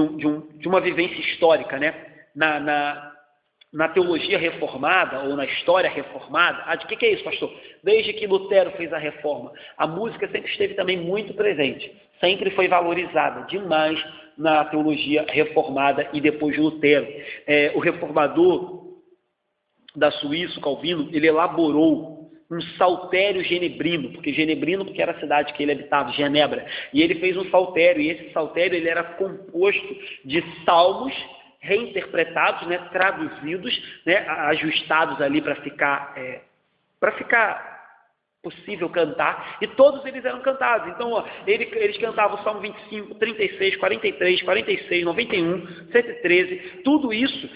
uma vivência histórica, né? Na teologia reformada, ou na história reformada. De que é isso, pastor? Desde que Lutero fez a reforma, a música sempre esteve também muito presente, sempre foi valorizada demais na teologia reformada e depois de Lutero. O reformador da Suíça, Calvino, ele elaborou um saltério genebrino, porque era a cidade que ele habitava, Genebra, e ele fez um saltério, e esse saltério ele era composto de salmos reinterpretados, né, traduzidos, né, ajustados ali para ficar possível cantar, e todos eles eram cantados. Então, ó, eles cantavam o Salmo 25, 36, 43, 46, 91, 113, tudo isso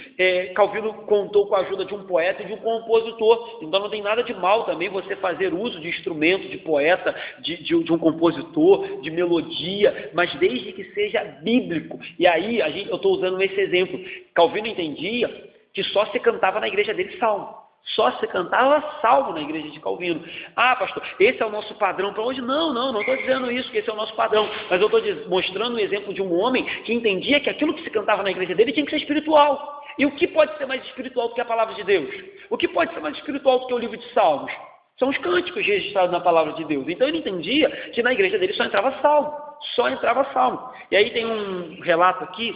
Calvino contou com a ajuda de um poeta e de um compositor. Então não tem nada de mal também você fazer uso de instrumento, de poeta, de um compositor, de melodia, mas desde que seja bíblico. E aí, eu estou usando esse exemplo. Calvino entendia que só se cantava na igreja dele salmo. Só se cantava salmo na igreja de Calvino. Ah, pastor, esse é o nosso padrão para hoje? Não estou dizendo isso, que esse é o nosso padrão. Mas eu estou mostrando o exemplo de um homem que entendia que aquilo que se cantava na igreja dele tinha que ser espiritual. E o que pode ser mais espiritual do que a palavra de Deus? O que pode ser mais espiritual do que o livro de Salmos? São os cânticos registrados na palavra de Deus. Então ele entendia que na igreja dele só entrava salmo. Só entrava salmo. E aí tem um relato aqui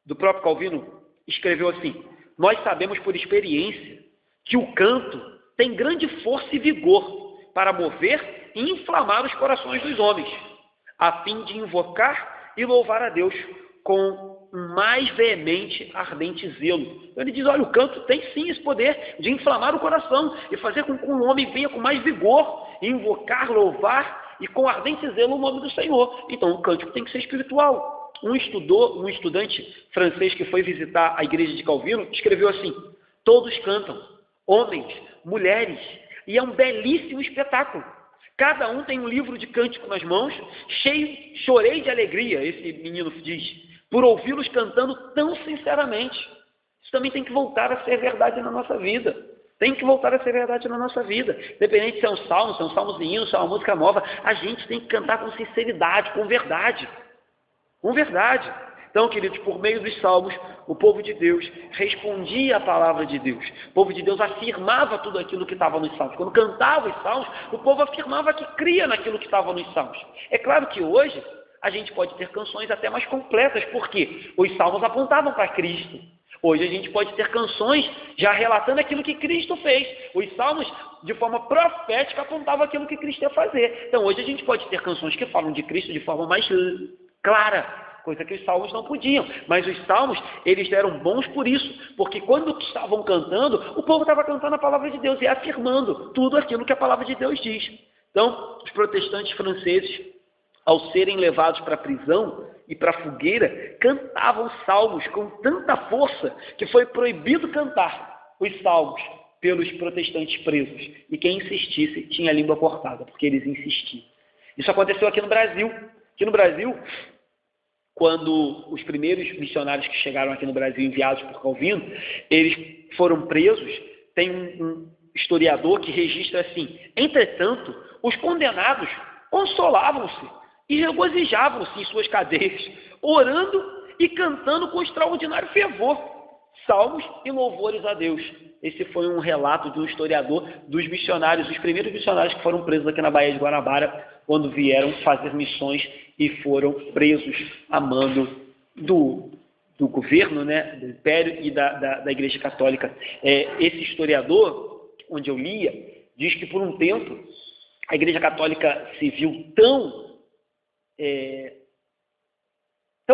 do próprio Calvino, escreveu assim: nós sabemos por experiência que o canto tem grande força e vigor para mover e inflamar os corações dos homens, a fim de invocar e louvar a Deus com um mais veemente, ardente zelo. Então ele diz, olha, o canto tem sim esse poder de inflamar o coração e fazer com que o homem venha com mais vigor, invocar, louvar e com ardente zelo o nome do Senhor. Então o cântico tem que ser espiritual. Um estudante francês que foi visitar a igreja de Calvino escreveu assim: todos cantam, homens, mulheres, e é um belíssimo espetáculo. Cada um tem um livro de cântico nas mãos, chorei de alegria, esse menino diz, por ouvi-los cantando tão sinceramente. Isso também tem que voltar a ser verdade na nossa vida. Tem que voltar a ser verdade na nossa vida. Independente se é um salmo, se é um salmozinho, se é uma música nova, a gente tem que cantar com sinceridade, com verdade. Com verdade. Então, queridos, por meio dos salmos, o povo de Deus respondia à palavra de Deus. O povo de Deus afirmava tudo aquilo que estava nos salmos. Quando cantava os salmos, o povo afirmava que cria naquilo que estava nos salmos. É claro que hoje a gente pode ter canções até mais completas, porque os salmos apontavam para Cristo. Hoje a gente pode ter canções já relatando aquilo que Cristo fez. Os salmos, de forma profética, apontavam aquilo que Cristo ia fazer. Então hoje a gente pode ter canções que falam de Cristo de forma mais clara, coisa que os salmos não podiam. Mas os salmos, eles eram bons por isso, porque quando estavam cantando, o povo estava cantando a palavra de Deus e afirmando tudo aquilo que a palavra de Deus diz. Então, os protestantes franceses, ao serem levados para a prisão e para a fogueira, cantavam salmos com tanta força que foi proibido cantar os salmos pelos protestantes presos. E quem insistisse tinha a língua cortada, porque eles insistiam. Isso aconteceu aqui no Brasil. Aqui no Brasil, quando os primeiros missionários que chegaram aqui no Brasil, enviados por Calvino, eles foram presos. Tem um historiador que registra assim: entretanto, os condenados consolavam-se e regozijavam-se em suas cadeias, orando e cantando com extraordinário fervor salmos e louvores a Deus. Esse foi um relato de um historiador dos missionários, os primeiros missionários que foram presos aqui na Baía de Guanabara, quando vieram fazer missões e foram presos a mando do governo, né, do Império e da Igreja Católica. Esse historiador, onde eu lia, diz que por um tempo a Igreja Católica se viu tão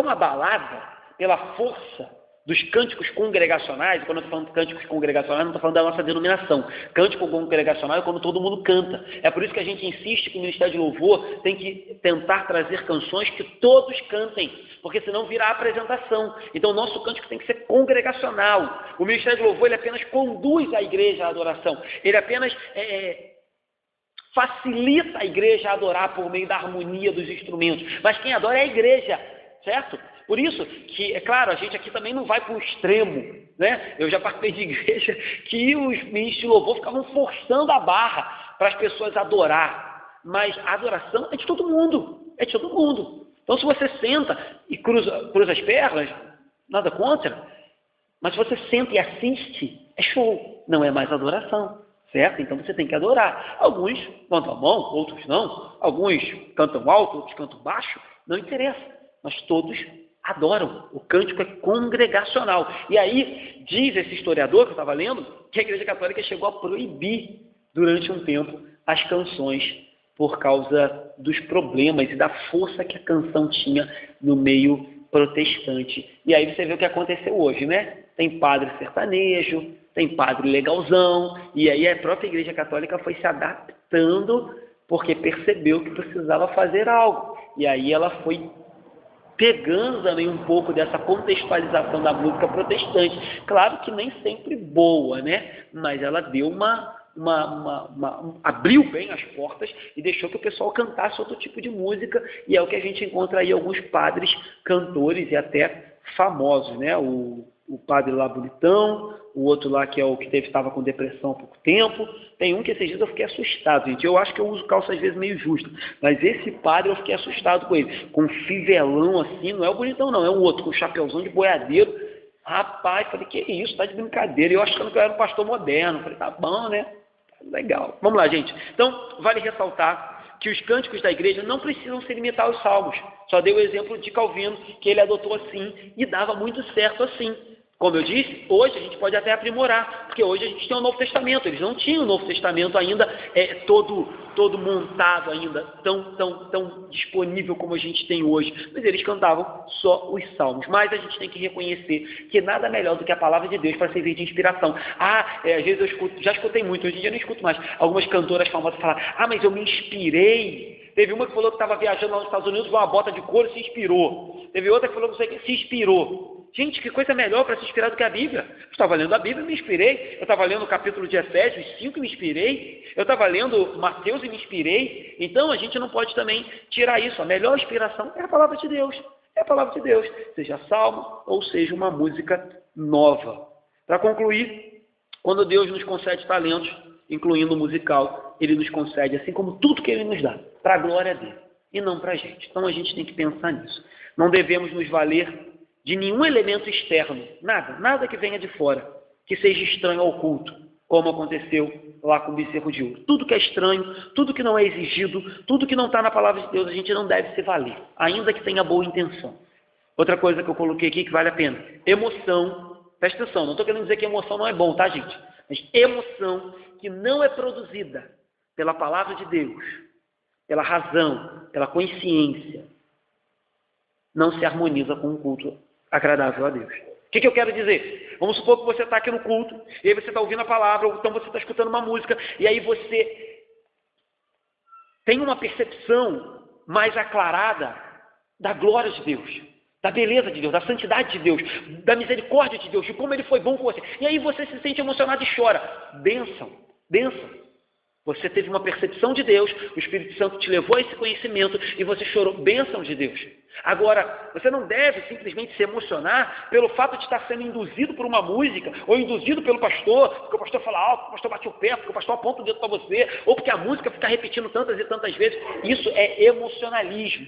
abalada pela força dos cânticos congregacionais. Quando eu estou falando de cânticos congregacionais, não estou falando da nossa denominação. Cântico congregacional é quando todo mundo canta. É por isso que a gente insiste que o Ministério de Louvor tem que tentar trazer canções que todos cantem, porque senão vira apresentação. Então o nosso cântico tem que ser congregacional. O Ministério de Louvor, ele apenas conduz a igreja à adoração. Ele apenas facilita a igreja a adorar por meio da harmonia dos instrumentos. Mas quem adora é a igreja, certo? Por isso que, é claro, a gente aqui também não vai para o extremo, né? Eu já participei de igreja que os ministros de louvor ficavam forçando a barra para as pessoas adorar. Mas a adoração é de todo mundo, é de todo mundo. Então se você senta e cruza as pernas, nada contra, mas se você senta e assiste, é show, não é mais adoração, certo? Então você tem que adorar. Alguns levantam a mão, outros não. Alguns cantam alto, outros cantam baixo, não interessa, mas todos adoram. O cântico é congregacional. E aí, diz esse historiador que eu estava lendo, que a Igreja Católica chegou a proibir, durante um tempo, as canções por causa dos problemas e da força que a canção tinha no meio protestante. E aí você vê o que aconteceu hoje, né? Tem padre sertanejo, tem padre legalzão, e aí a própria Igreja Católica foi se adaptando porque percebeu que precisava fazer algo. E aí ela foi pegando também um pouco dessa contextualização da música protestante. Claro que nem sempre boa, né? Mas ela deu abriu bem as portas e deixou que o pessoal cantasse outro tipo de música, e é o que a gente encontra aí alguns padres cantores e até famosos, né? O padre lá bonitão, o outro lá que é o que estava com depressão há pouco tempo. Tem um que esses dias eu fiquei assustado, gente. Eu acho que eu uso calça às vezes meio justa, mas esse padre eu fiquei assustado com ele, com um fivelão assim, não é o bonitão não, é um outro, com um chapéuzão de boiadeiro. Rapaz, falei, que isso, tá de brincadeira. Eu achando que eu era um pastor moderno. Falei, tá bom, né? Legal. Vamos lá, gente. Então, vale ressaltar que os cânticos da igreja não precisam se limitar aos salmos. Só dei o exemplo de Calvino, que ele adotou assim e dava muito certo assim. Como eu disse, hoje a gente pode até aprimorar, porque hoje a gente tem o Novo Testamento. Eles não tinham o Novo Testamento ainda todo montado ainda, tão disponível como a gente tem hoje. Mas eles cantavam só os salmos. Mas a gente tem que reconhecer que nada melhor do que a palavra de Deus para servir de inspiração. Às vezes eu escuto, já escutei muito, hoje em dia eu não escuto mais, algumas cantoras famosas falar, mas eu me inspirei. Teve uma que falou que estava viajando lá nos Estados Unidos com uma bota de couro e se inspirou. Teve outra que falou que não sei o que, se inspirou. Gente, que coisa melhor para se inspirar do que a Bíblia. Eu estava lendo a Bíblia e me inspirei. Eu estava lendo o capítulo de Efésios 5 e me inspirei. Eu estava lendo Mateus e me inspirei. Então a gente não pode também tirar isso. A melhor inspiração é a palavra de Deus. É a palavra de Deus. Seja salmo ou seja uma música nova. Para concluir, quando Deus nos concede talentos, incluindo o musical, Ele nos concede, assim como tudo que Ele nos dá, para a glória dele e não para a gente. Então a gente tem que pensar nisso. Não devemos nos valer de nenhum elemento externo, nada que venha de fora, que seja estranho ao culto, como aconteceu lá com o bezerro de ouro. Tudo que é estranho, tudo que não é exigido, tudo que não está na palavra de Deus, a gente não deve se valer, ainda que tenha boa intenção. Outra coisa que eu coloquei aqui que vale a pena, emoção, presta atenção, não estou querendo dizer que emoção não é bom, tá, gente? Mas emoção que não é produzida pela palavra de Deus, pela razão, pela consciência, não se harmoniza com um culto agradável a Deus. O que eu quero dizer? Vamos supor que você está aqui no culto, e aí você está ouvindo a palavra, ou então você está escutando uma música, e aí você tem uma percepção mais aclarada da glória de Deus, da beleza de Deus, da santidade de Deus, da misericórdia de Deus, de como Ele foi bom com você. E aí você se sente emocionado e chora. Bênção, bênção. Você teve uma percepção de Deus, o Espírito Santo te levou a esse conhecimento e você chorou, bênção de Deus. Agora, você não deve simplesmente se emocionar pelo fato de estar sendo induzido por uma música, ou induzido pelo pastor, porque o pastor fala alto, porque o pastor bate o pé, porque o pastor aponta o dedo para você, ou porque a música fica repetindo tantas e tantas vezes. Isso é emocionalismo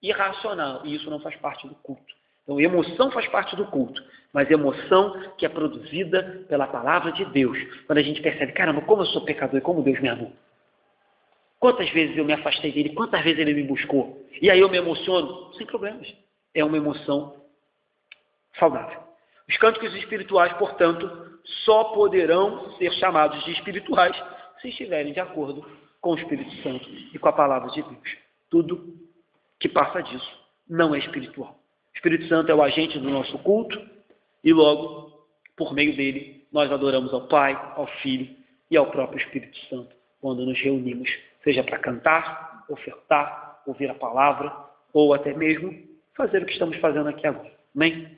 irracional, e isso não faz parte do culto. Então, emoção faz parte do culto, mas emoção que é produzida pela palavra de Deus. Quando a gente percebe, caramba, como eu sou pecador e como Deus me amou. Quantas vezes eu me afastei dele, quantas vezes ele me buscou. E aí eu me emociono, sem problemas. É uma emoção saudável. Os cânticos espirituais, portanto, só poderão ser chamados de espirituais se estiverem de acordo com o Espírito Santo e com a palavra de Deus. Tudo que passa disso não é espiritual. O Espírito Santo é o agente do nosso culto e logo, por meio dele, nós adoramos ao Pai, ao Filho e ao próprio Espírito Santo quando nos reunimos, seja para cantar, ofertar, ouvir a palavra ou até mesmo fazer o que estamos fazendo aqui agora. Amém?